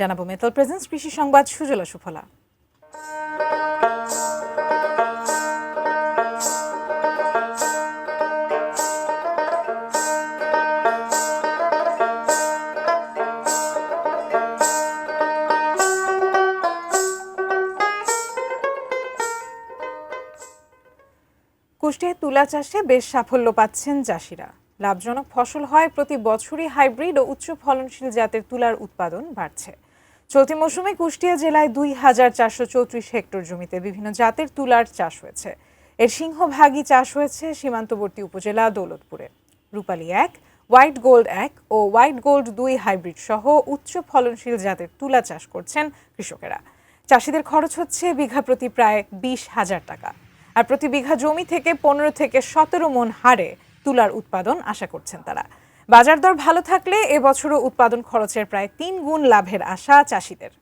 জানাবো metal presence কৃষি সংবাদ সুজলা সুফলা। কুষ্টিয়ায় তুলা চাষে বেশ সাফল্য পাচ্ছেন চাষিরা। লাভজনক ফসল হয় প্রতি বছরই হাইব্রিড ও উচ্চ ফলনশীল জাতের তুলার উৎপাদন বাড়ছে। চলতি মৌসুমে কুষ্টিয়া জেলায় ২,৪৩৪ হেক্টর জমিতে বিভিন্ন জাতের তুলার চাষ হয়েছে। এর সিংহভাগই চাষ হয়েছে সীমান্তবর্তী উপজেলা দৌলতপুরে। রূপালী ১, হোয়াইট গোল্ড ১ ও হোয়াইট গোল্ড ২ হাইব্রিড সহ উচ্চ ফলনশীল জাতের তুলা চাষ করছেন কৃষকেরা। চাষিদের খরচ হচ্ছে বিঘা প্রতি প্রায় ২০,০০০ টাকা। আর প্রতি বিঘা জমি থেকে ১৫ থেকে ১৭ মণ হারে তুলার উৎপাদন আশা করছেন তারা। বাজার দর ভালো থাকলে এবছরও উৎপাদন খরচের প্রায় ৩ গুণ লাভের আশা চাষিদের।